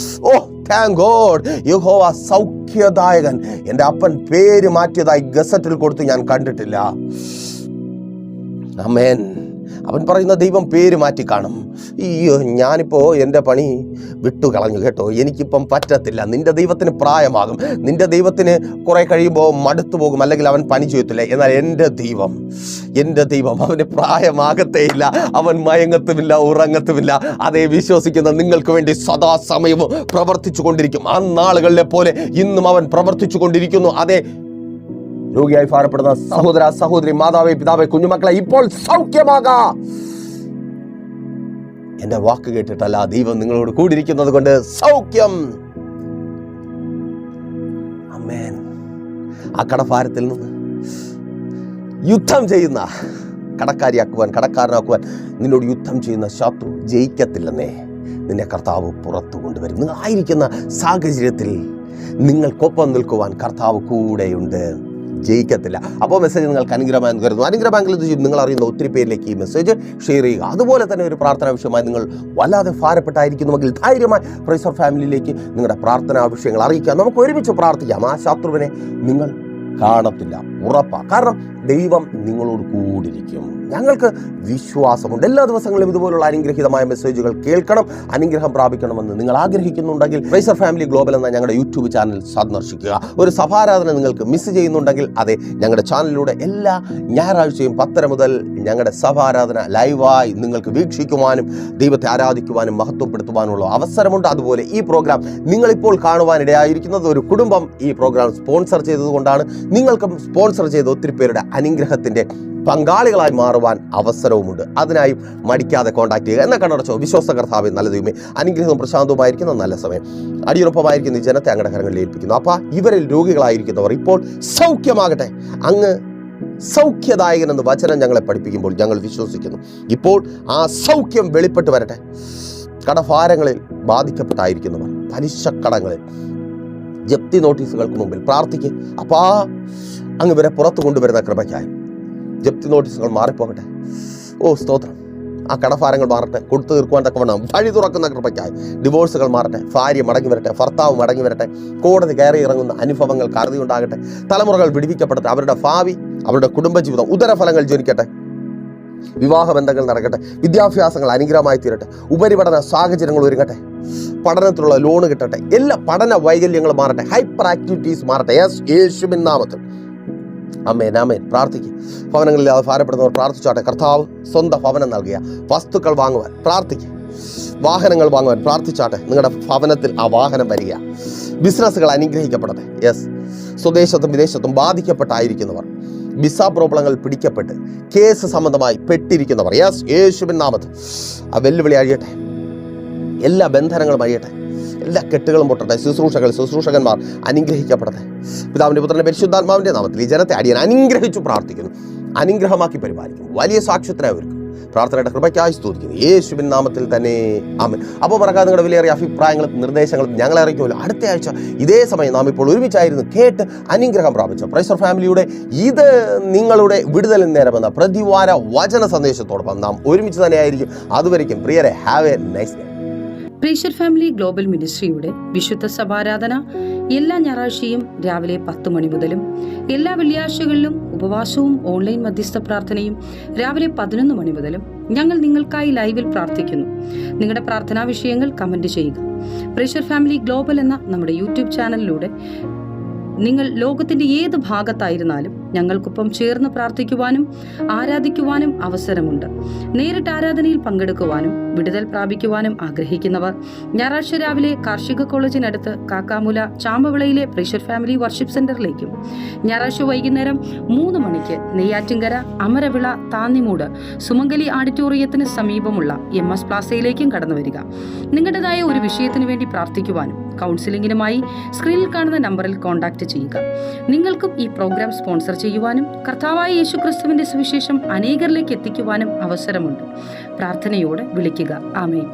S1: ഓ താങ്ക് ഗോഡ്, യഹോവ സൗഖ്യദായകൻ. എൻ്റെ അപ്പൻ പേര് മാറ്റിയതായി ഗസറ്റിൽ കൊടുത്ത് ഞാൻ കണ്ടിട്ടില്ല. ആമേൻ. അവൻ പറയുന്ന ദൈവം പേര് മാറ്റി കാണും. അയ്യോ, ഞാനിപ്പോൾ എൻ്റെ പണി വിട്ടുകളഞ്ഞു കേട്ടോ, എനിക്കിപ്പം പറ്റത്തില്ല. നിന്റെ ദൈവത്തിന് പ്രായമാകും, നിന്റെ ദൈവത്തിന് കുറെ കഴിയുമ്പോൾ മടുത്തു പോകും, അല്ലെങ്കിൽ അവൻ പണി ചെയ്യത്തില്ല. എന്നാൽ എൻ്റെ ദൈവം അവന് പ്രായമാകത്തേയില്ല, അവൻ മയങ്ങത്തുമില്ല, ഉറങ്ങത്തുമില്ല. അതേ വിശ്വസിക്കുന്ന നിങ്ങൾക്ക് വേണ്ടി സദാസമയവും പ്രവർത്തിച്ചു കൊണ്ടിരിക്കും. ആ നാളുകളിലെ പോലെ ഇന്നും അവൻ പ്രവർത്തിച്ചു കൊണ്ടിരിക്കുന്നു. അതേ രോഗിയായി ഭാരപ്പെടുന്ന സഹോദര സഹോദരി, മാതാവേ പിതാവേ, കുഞ്ഞുമക്കളെ, ഇപ്പോൾ സൗഖ്യമാകാ. എന്റെ വാക്ക് കേട്ടിട്ടല്ല, ദൈവം നിങ്ങളോട് കൂടിയിരിക്കുന്നത് കൊണ്ട് സൗഖ്യം. ആമേൻ. ആ കടഭാരത്തിൽ നിന്ന് യുദ്ധം ചെയ്യുന്ന കടക്കാരനാക്കുവാൻ നിന്നോട് യുദ്ധം ചെയ്യുന്ന ശത്രു ജയിക്കത്തില്ലെന്നേ. നിന്നെ കർത്താവ് പുറത്തു കൊണ്ടുവരും. നിങ്ങൾ ആയിരിക്കുന്ന സാഹചര്യത്തിൽ നിങ്ങൾക്കൊപ്പം നിൽക്കുവാൻ കർത്താവ് കൂടെയുണ്ട്. ജയിക്കത്തില്ല. അപ്പോൾ മെസ്സേജ് നിങ്ങൾക്ക് അനുഗ്രഹമായി കരുതുന്നു. അനുഗ്രഹ ബാങ്കിൽ നിങ്ങൾ അറിയുന്ന ഒത്തിരി പേരിലേക്ക് ഈ മെസ്സേജ് ഷെയർ ചെയ്യുക. അതുപോലെ തന്നെ ഒരു പ്രാർത്ഥനാ വിഷയമായി നിങ്ങൾ വല്ലാതെ ഭാരപ്പെട്ടായിരിക്കുന്നുവെങ്കിൽ ധൈര്യമായി പ്രൈസ് ഓഫ് ഫാമിലിയിലേക്ക് നിങ്ങളുടെ പ്രാർത്ഥനാ വിഷയങ്ങൾ അറിയിക്കുക. നമുക്ക് ഒരുമിച്ച് പ്രാർത്ഥിക്കാം. ആ ശത്രുവിനെ നിങ്ങൾ കാണത്തില്ല, ഉറപ്പാണ്. കാരണം ദൈവം നിങ്ങളോട് കൂടിയിരിക്കും. ഞങ്ങൾക്ക് വിശ്വാസമുണ്ട്. എല്ലാ ദിവസങ്ങളിലും ഇതുപോലുള്ള അനുഗ്രഹീതമായ മെസ്സേജുകൾ കേൾക്കണം, അനുഗ്രഹം പ്രാപിക്കണമെന്ന് നിങ്ങൾ ആഗ്രഹിക്കുന്നുണ്ടെങ്കിൽ പ്രൈസ് ഓഫ് ഫാമിലി ഗ്ലോബൽ എന്ന ഞങ്ങളുടെ യൂട്യൂബ് ചാനൽ സന്ദർശിക്കുക. ഒരു സഭാരാധന നിങ്ങൾക്ക് മിസ് ചെയ്യുന്നുണ്ടെങ്കിൽ അതെ, ഞങ്ങളുടെ ചാനലിലൂടെ എല്ലാ ഞായറാഴ്ചയും 10 മുതൽ ഞങ്ങളുടെ സഭാരാധന ലൈവായി നിങ്ങൾക്ക് വീക്ഷിക്കുവാനും ദൈവത്തെ ആരാധിക്കുവാനും മഹത്വപ്പെടുത്തുവാനുള്ള അവസരമുണ്ട്. അതുപോലെ ഈ പ്രോഗ്രാം നിങ്ങളിപ്പോൾ കാണുവാനിടയായിരിക്കുന്നത് ഒരു കുടുംബം ഈ പ്രോഗ്രാം സ്പോൺസർ ചെയ്തതുകൊണ്ടാണ്. നിങ്ങൾക്കും സ്പോൺസർ ചെയ്ത ഒത്തിരി പേരുടെ അനുഗ്രഹത്തിൻ്റെ പങ്കാളികളായി മാറുവാൻ അവസരവുമുണ്ട്. അതിനായും മടിക്കാതെ കോൺടാക്ട് ചെയ്യുക. എന്നെ കണ്ണടച്ചോ വിശ്വാസ കർത്താവേ, നല്ല ദൈവമേ, അനുഗ്രഹവും പ്രശാന്തവുമായിരിക്കുന്ന നല്ല സമയം അടിയൊപ്പമായിരിക്കുന്ന ഈ ജനത്തെ അങ്ങയുടെ കരങ്ങളിൽ ഏൽപ്പിക്കുന്നു. അപ്പോൾ ഇവരിൽ രോഗികളായിരിക്കുന്നവർ ഇപ്പോൾ സൗഖ്യമാകട്ടെ. അങ്ങ് സൗഖ്യദായകൻ എന്ന് വചനം ഞങ്ങളെ പഠിപ്പിക്കുമ്പോൾ ഞങ്ങൾ വിശ്വസിക്കുന്നു. ഇപ്പോൾ ആ സൗഖ്യം വെളിപ്പെട്ട് വരട്ടെ. കടഭാരങ്ങളിൽ ബാധിക്കപ്പെട്ടായിരിക്കുന്നവർ, പലിശക്കടങ്ങളിൽ, ജപ്തി നോട്ടീസുകൾക്ക് മുമ്പിൽ പ്രാർത്ഥിക്കുക. അപ്പാ, അങ്ങ് ഇവരെ പുറത്തു കൊണ്ടുവരുന്ന കൃപയ്ക്കായി ജപ്തി നോട്ടീസുകൾ മാറിപ്പോകട്ടെ. ഓ സ്തോത്രം. ആ കടഭാരങ്ങൾ മാറട്ടെ. കൊടുത്തു തീർക്കുവാൻ തക്കവണ്ണം വഴി തുറക്കുന്ന കൃപയ്ക്കായി ഡിവോഴ്സുകൾ മാറട്ടെ. ഭാര്യ മടങ്ങി വരട്ടെ, ഭർത്താവ് മടങ്ങി വരട്ടെ. കോടതി കയറി ഇറങ്ങുന്ന അനുഭവങ്ങൾ അറുതി ഉണ്ടാകട്ടെ. തലമുറകൾ വിടിവിക്കപ്പെടട്ടെ. അവരുടെ ഭാവി, അവരുടെ കുടുംബജീവിതം ഉദരഫലങ്ങൾ ജനിക്കട്ടെ. വിവാഹ ബന്ധങ്ങൾ നടക്കട്ടെ. വിദ്യാഭ്യാസങ്ങൾ അനുഗ്രഹമായി തീരട്ടെ. ഉപരിപഠന സാഹചര്യങ്ങൾ ഒരുങ്ങട്ടെ. പഠനത്തിലുള്ള ലോണ് കിട്ടട്ടെ. എല്ലാ പഠന വൈകല്യങ്ങൾ മാറട്ടെ. ഹൈപ്പർ ആക്ടിവിറ്റീസ് മാറട്ടെ. യേശുവിൻ നാമത്തിൽ ആമേൻ, ആമേൻ. പ്രാർത്ഥിക്കുക. ഭവനങ്ങളില്ലാതെ ഭാരപ്പെടുന്നവർ പ്രാർത്ഥിച്ചാട്ടെ. കർത്താവ് സ്വന്തം ഭവനം നൽകിയ വസ്തുക്കൾ വാങ്ങുവാൻ പ്രാർത്ഥിക്കുക. വാഹനങ്ങൾ വാങ്ങുവാൻ പ്രാർത്ഥിച്ചാട്ടെ. നിങ്ങളുടെ ഭവനത്തിൽ ആ വാഹനം വരിക. ബിസിനസ്സുകൾ അനുഗ്രഹിക്കപ്പെടട്ടെ. സ്വദേശത്തും വിദേശത്തും ബാധിക്കപ്പെട്ടായിരിക്കുന്നവർ, വിസ പ്രോബ്ലങ്ങൾ പിടിക്കപ്പെട്ട് കേസ് സംബന്ധമായി പെട്ടിരിക്കുന്നവർ, യേശുവിൻ നാമത്തിൽ ആ വെല്ലുവിളി അഴിയട്ടെ. എല്ലാ ബന്ധനങ്ങളും അഴിയട്ടെ. എല്ലാ കെട്ടുകളും പൊട്ടട്ടെ. ശുശ്രൂഷകന്മാർ അനുഗ്രഹിക്കപ്പെടട്ടെ. പിതാവിൻ്റെ പുത്രൻ്റെ പരിശുദ്ധാത്മാവിൻ്റെ നാമത്തിൽ ഈ ജനത്തെ അടിയൻ അനുഗ്രഹിച്ചു പ്രാർത്ഥിക്കുന്നു. അനുഗ്രഹമാക്കി പരിപാലിക്കുന്നു. വലിയ സാക്ഷ്യത്തിനായി ഒരുക്കും. പ്രാർത്ഥനയുടെ കൃപയ്ക്കായി സ്തുതിക്കുന്നു. യേശുവിൻ നാമത്തിൽ തന്നെ ആമേൻ. അപ്പോൾ മറക്കാതെ നിങ്ങളുടെ വിലയേറിയ അഭിപ്രായങ്ങളും നിർദ്ദേശങ്ങളും ഞങ്ങളെ അറിയിക്കുമല്ലോ. അടുത്ത ആഴ്ച ഇതേ സമയം നാം ഇപ്പോൾ ഒരുമിച്ചായിരുന്നു കേട്ട് അനുഗ്രഹം പ്രാപിച്ച പ്രൈസ് ഓഫ് ഫാമിലിയുടെ ഇത് നിങ്ങളുടെ വിടുതലിന് നേരമെന്ന പ്രതിവാര വചന സന്ദേശത്തോടൊപ്പം നാം ഒരുമിച്ച് തന്നെയായിരിക്കും. അതുവരെയ്ക്കും പ്രിയരെ, have a nice day.
S2: Prayer family global മിനിസ്ട്രിയുടെ വിശുദ്ധ സഭാരാധന എല്ലാ ഞായറാഴ്ചയും രാവിലെ 10 മണി മുതലും എല്ലാ വെള്ളിയാഴ്ചകളിലും ഉപവാസവും ഓൺലൈൻ മധ്യസ്ഥ പ്രാർത്ഥനയും രാവിലെ 11 മണി മുതലും ഞങ്ങൾ നിങ്ങൾക്കായി ലൈവിൽ പ്രാർത്ഥിക്കുന്നു. നിങ്ങളുടെ പ്രാർത്ഥനാ വിഷയങ്ങൾ കമന്റ് ചെയ്യുക. പ്രേഷർ ഫാമിലി ഗ്ലോബൽ എന്ന നമ്മുടെ യൂട്യൂബ് ചാനലിലൂടെ നിങ്ങൾ ലോകത്തിന്റെ ഏത് ഭാഗത്തായിരുന്നാലും ഞങ്ങൾക്കൊപ്പം ചേർന്ന് പ്രാർത്ഥിക്കുവാനും ആരാധിക്കുവാനും അവസരമുണ്ട്. നേരിട്ട് ആരാധനയിൽ പങ്കെടുക്കുവാനും വിടുതൽ പ്രാപിക്കുവാനും ആഗ്രഹിക്കുന്നവർ ഞായറാഴ്ച രാവിലെ കാർഷിക കോളേജിനടുത്ത് കാക്കാമുല ചാമ്പവിളയിലെ പ്രേഷ്യർ ഫാമിലി വർഷിപ്പ് സെന്ററിലേക്കും ഞായറാഴ്ച വൈകുന്നേരം 3 മണിക്ക് നെയ്യാറ്റിൻകര അമരവിള താന്നിമൂട് സുമംഗലി ഓഡിറ്റോറിയത്തിന് സമീപമുള്ള MS പ്ലാസയിലേക്കും കടന്നു വരിക. നിങ്ങളുടേതായ ഒരു വിഷയത്തിന് വേണ്ടി പ്രാർത്ഥിക്കുവാനും കൗൺസിലിംഗിനുമായി സ്ക്രീനിൽ കാണുന്ന നമ്പറിൽ കോൺടാക്ട് ചെയ്യുക. നിങ്ങൾക്കും ഈ പ്രോഗ്രാം സ്പോൺസർ ചെയ്യുവാനും കർത്താവായ യേശുക്രിസ്തുവിന്റെ സുവിശേഷം അനേകരിലേക്ക് എത്തിക്കുവാനും അവസരമുണ്ട്. പ്രാർത്ഥനയോടെ വിളിക്കുക. ആമേൻ.